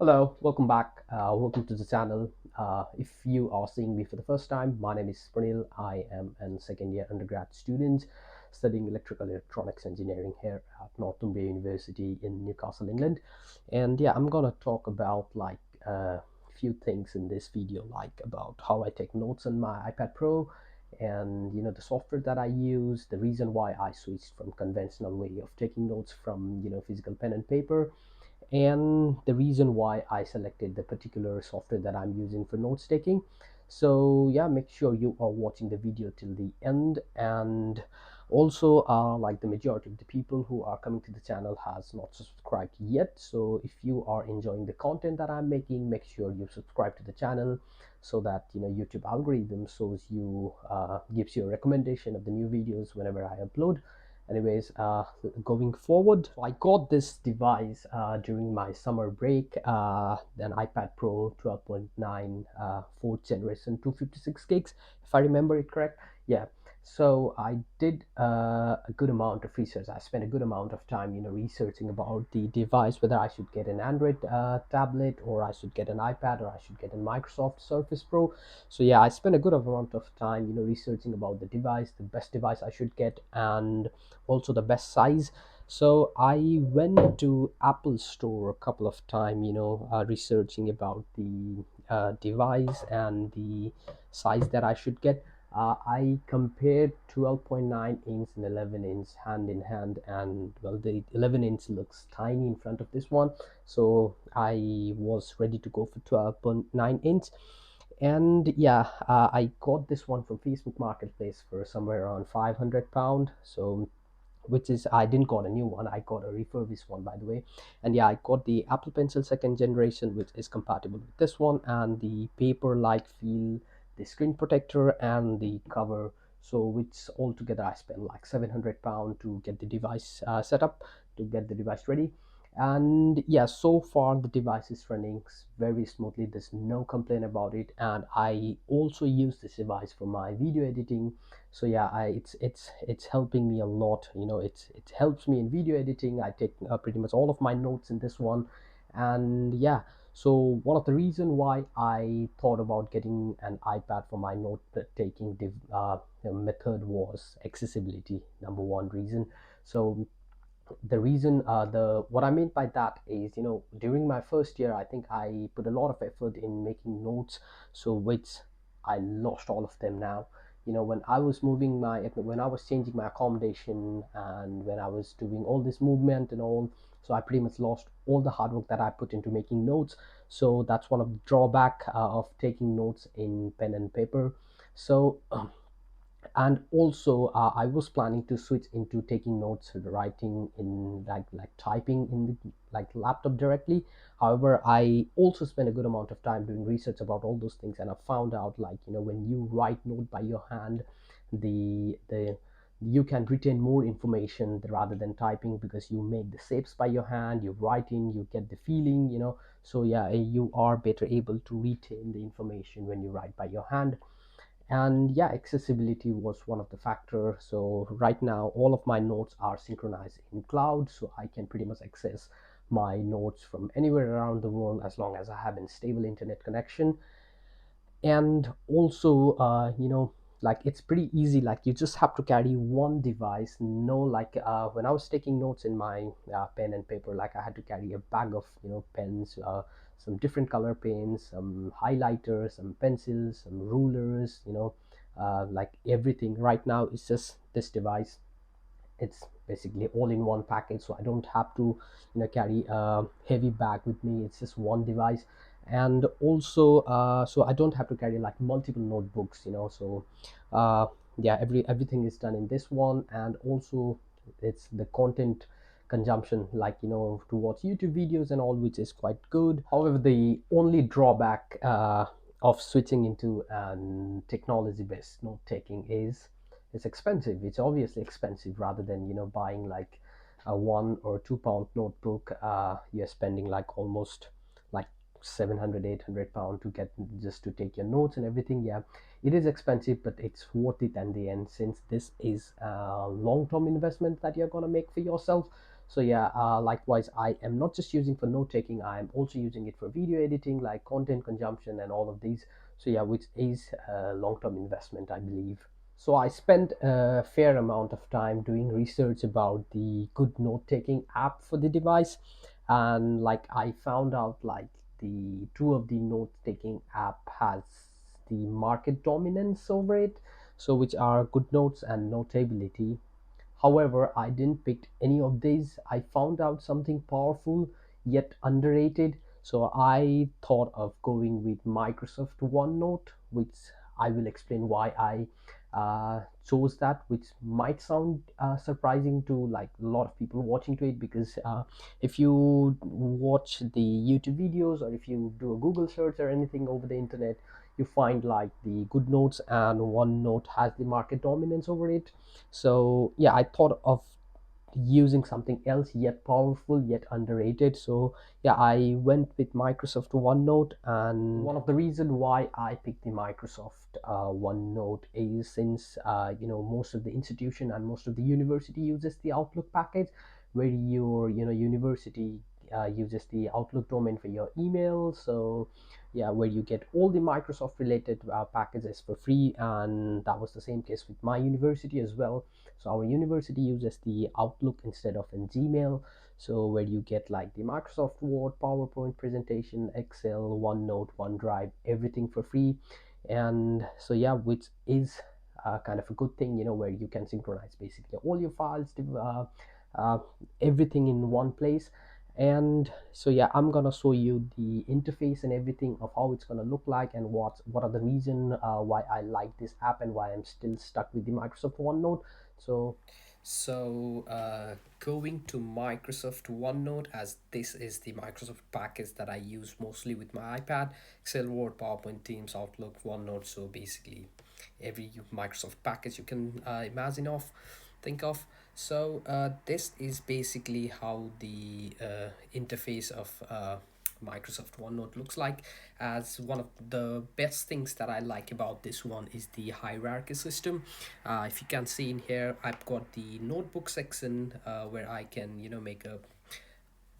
Hello, welcome back. Welcome to the channel. If you are seeing me for the first time, my name is Pranil. I am an second year undergrad student studying electrical electronics engineering here at Northumbria University in Newcastle, England. And yeah, I'm gonna talk about a few things in this video, like about how I take notes on my iPad Pro, and the software that I use, the reason why I switched from conventional way of taking notes from physical pen and paper, and the reason why I selected the particular software that I'm using for notes taking. So yeah, make sure you are watching the video till the end. And also, like the majority of the people who are coming to the channel has not subscribed yet, so if you are enjoying the content that I'm making, make sure you subscribe to the channel so that YouTube algorithm shows you gives you a recommendation of the new videos whenever I upload. Anyways, going forward, I got this device during my summer break, an iPad Pro 12.9 fourth generation, 256 gigs, if I remember it correct. Yeah, so I did a good amount of research. I spent a good amount of time researching about the device, whether I should get an Android tablet, or I should get an iPad, or I should get a Microsoft Surface Pro. So yeah, I spent a good amount of time researching about the device, the best device I should get, and also the best size. So I went to Apple Store a couple of times, researching about the device and the size that I should get. I compared 12.9 inch and 11 inch hand in hand, and well, the 11 inch looks tiny in front of this one, so I was ready to go for 12.9 inch. And yeah, I got this one from Facebook Marketplace for somewhere around £500. So which is, I didn't got a new one, I got a refurbished one, by the way. And yeah, I got the Apple Pencil second generation, which is compatible with this one, and the paper like feel, the screen protector, and the cover. So which altogether I spent like £700 to get the device set up, to get the device ready. And yeah, so far the device is running very smoothly, there's no complaint about it. And I also use this device for my video editing. So yeah, it's helping me a lot. It helps me in video editing. I take pretty much all of my notes in this one. And yeah, so one of the reason why I thought about getting an iPad for my note taking method was accessibility, number one reason. So the reason, the what I meant by that is, during my first year, I think I put a lot of effort in making notes, so which I lost all of them now. When I was when I was changing my accommodation, and when I was doing all this movement and all, so I pretty much lost all the hard work that I put into making notes. So that's one of the drawback of taking notes in pen and paper. So and also, I was planning to switch into taking notes, writing in like typing in the like laptop directly. However, I also spent a good amount of time doing research about all those things, and I found out, like, when you write note by your hand, the you can retain more information rather than typing, because you make the shapes by your hand, you write in, you get the feeling, so yeah, you are better able to retain the information when you write by your hand. And yeah, accessibility was one of the factors. So right now all of my notes are synchronized in cloud, so I can pretty much access my notes from anywhere around the world, as long as I have a stable internet connection. And also, like, it's pretty easy, like you just have to carry one device. No, like, when I was taking notes in my pen and paper, like, I had to carry a bag of pens, some different color pens, some highlighters, some pencils, some rulers, like everything. Right now it's just this device. It's basically all in one package, so I don't have to carry a heavy bag with me. It's just one device. And also, so I don't have to carry like multiple notebooks, so uh, yeah, everything is done in this one. And also, it's the content consumption, like, to watch YouTube videos and all, which is quite good. However, the only drawback of switching into technology based note taking is it's expensive. It's obviously expensive, rather than buying like a £1 or £2 notebook. You're spending like almost like 700 £800 to get, just to take your notes and everything. Yeah, it is expensive, but it's worth it in the end, since this is a long-term investment that you're gonna make for yourself. So yeah, likewise, I am not just using for note taking, I am also using it for video editing, like content consumption and all of these. So yeah, which is a long-term investment, I believe. So I spent a fair amount of time doing research about the good note-taking app for the device, and like I found out like the two of the note-taking app has the market dominance over it, so which are GoodNotes and Notability. However, I didn't pick any of these. I found out something powerful yet underrated. So I thought of going with Microsoft OneNote, which I will explain why I chose that, which might sound surprising to like a lot of people watching to it, because if you watch the YouTube videos or if you do a Google search or anything over the internet, you find like the GoodNotes and OneNote has the market dominance over it. So yeah, I thought of using something else yet powerful yet underrated. So yeah, I went with Microsoft OneNote, and one of the reason why I picked the Microsoft OneNote is since most of the institution and most of the university uses the Outlook package, where your university uses the Outlook domain for your email. So yeah, where you get all the Microsoft related packages for free, and that was the same case with my university as well. So our university uses the Outlook instead of in Gmail. So where you get like the Microsoft Word, PowerPoint presentation, Excel, OneNote, OneDrive, everything for free. And so yeah, which is kind of a good thing, where you can synchronize basically all your files, uh, everything in one place. And so yeah, I'm gonna show you the interface and everything of how it's gonna look like, and what are the reason why I like this app and why I'm still stuck with the Microsoft OneNote. So Going to Microsoft OneNote, as this is the Microsoft package that I use mostly with my iPad: Excel, Word, PowerPoint, Teams, Outlook, OneNote. So basically, every Microsoft package you can think of. So this is basically how the interface of Microsoft OneNote looks like. As one of the best things that I like about this one is the hierarchy system. If you can see in here, I've got the notebook section where I can make a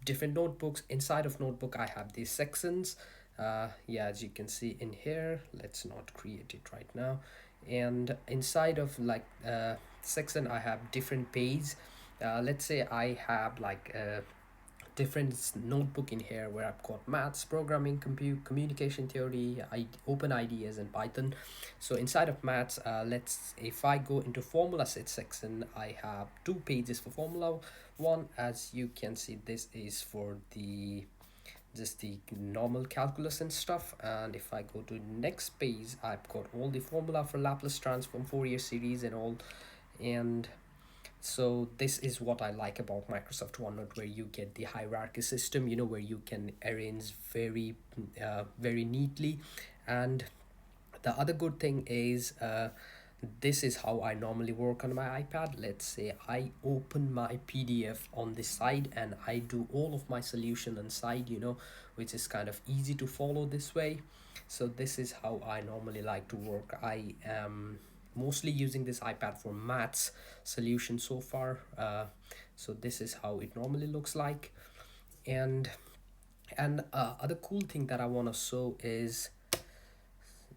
different notebooks. Inside of notebook I have these sections. Yeah, as you can see in here, let's not create it right now. And inside of like section I have different pages. Let's say I have like different notebook in here where I've got maths, programming, compute, communication theory, open ideas, and Python. So inside of maths, if I go into formula set section, I have two pages for formula one. As you can see, this is for the just the normal calculus and stuff. And if I go to next page, I've got all the formula for Laplace transform, Fourier series, and all. And so this is what I like about Microsoft OneNote, where you get the hierarchy system, where you can arrange very neatly. And the other good thing is this is how I normally work on my iPad. Let's say I open my PDF on the side and I do all of my solution on side, which is kind of easy to follow this way. So this is how I normally like to work. I am mostly using this iPad for maths solution so far. So this is how it normally looks like. And and other cool thing that I want to show is,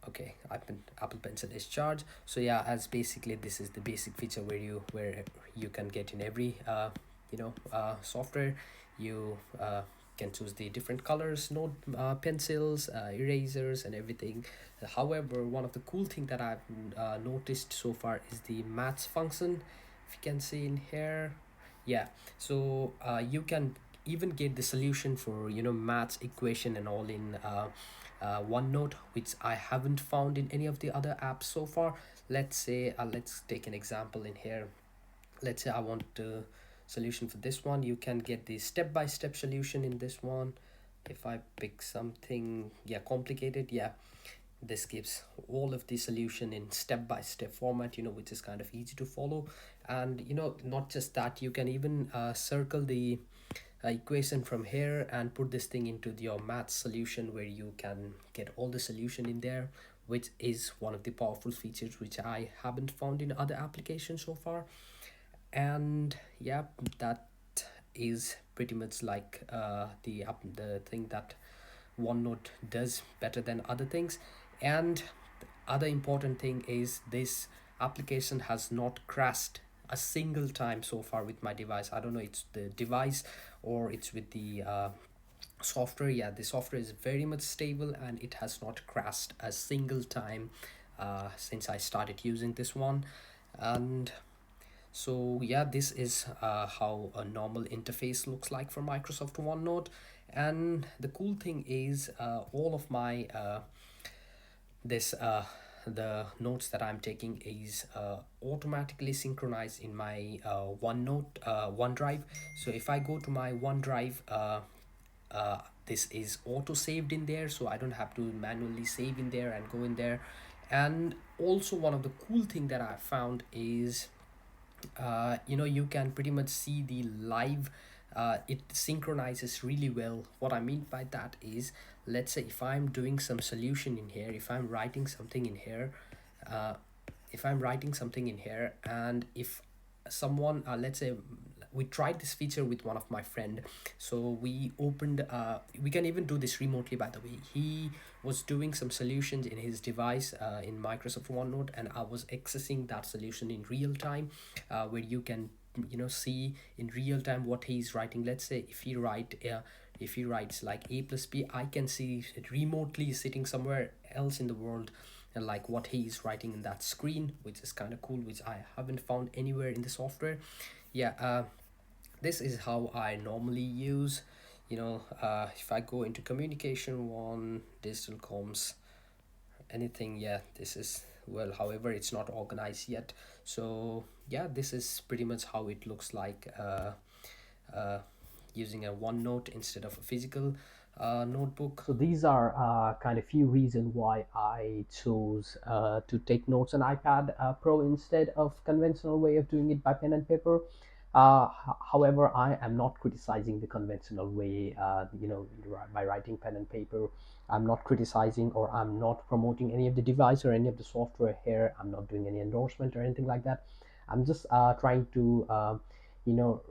okay, Apple Pencil is charged. So yeah, as basically this is the basic feature where you can get in every software. You can choose the different colors, note pencils, erasers, and everything. However, one of the cool thing that I've noticed so far is the maths function. If you can see in here, yeah. So you can even get the solution for maths equation and all in OneNote, which I haven't found in any of the other apps so far. Let's take an example in here. Let's say I want a solution for this one. You can get the step-by-step solution in this one. If I pick something, yeah, complicated, yeah, this gives all of the solution in step-by-step format, which is kind of easy to follow. And not just that, you can even circle the equation from here and put this thing into your math solution, where you can get all the solution in there, which is one of the powerful features which I haven't found in other applications so far. And yeah, that is pretty much like the thing that OneNote does better than other things. And the other important thing is this application has not crashed a single time so far with my device. I don't know, it's the device or it's with the software. Yeah, the software is very much stable and it has not crashed a single time since I started using this one. And so yeah, this is how a normal interface looks like for Microsoft OneNote. And the cool thing is all of my this the notes that I'm taking is automatically synchronized in my OneNote OneDrive. So if I go to my OneDrive, this is auto saved in there, so I don't have to manually save in there and go in there. And also one of the cool thing that I found is you can pretty much see the live. It synchronizes really well. What I mean by that is, let's say if I'm doing some solution in here, if I'm writing something in here, uh, and if someone, let's say we tried this feature with one of my friend. So we opened, we can even do this remotely, by the way. He was doing some solutions in his device in Microsoft OneNote, and I was accessing that solution in real time, where you can see in real time what he's writing. Let's say if he writes like a plus b, I can see it remotely sitting somewhere else in the world, and like what he's writing in that screen, which is kind of cool, which I haven't found anywhere in the software. Yeah, this is how I normally use. If I go into communication one, digital comms, anything, yeah, this is, well, however, it's not organized yet. So yeah, this is pretty much how it looks like, uh, using a OneNote instead of a physical notebook. So these are kind of few reasons why I chose to take notes on iPad Pro instead of conventional way of doing it by pen and paper. However, I am not criticizing the conventional way, by writing pen and paper. I'm not criticizing or I'm not promoting any of the device or any of the software here. I'm not doing any endorsement or anything like that. I'm just trying to, you know,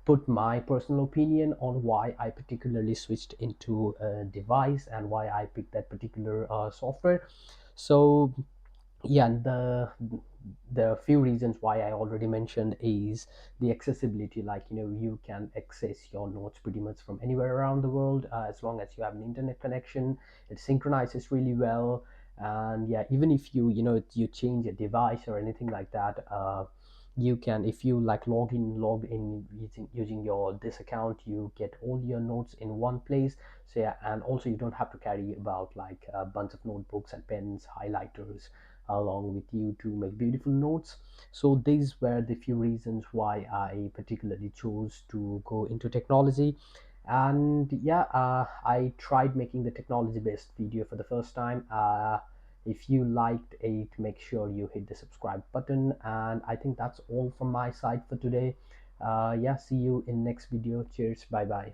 put my personal opinion on why I particularly switched into a device and why I picked that particular software. So yeah, and the few reasons why I already mentioned is the accessibility. Like, you can access your notes pretty much from anywhere around the world, as long as you have an internet connection. It synchronizes really well. And yeah, even if you change a device or anything like that, you can, if you like log in using your this account, you get all your notes in one place. So yeah, and also you don't have to carry about like a bunch of notebooks and pens, highlighters along with you to make beautiful notes. So these were the few reasons why I particularly chose to go into technology. And yeah, I tried making the technology based video for the first time. If you liked it, make sure you hit the subscribe button. And I think that's all from my side for today. Yeah, see you in next video. Cheers, bye bye.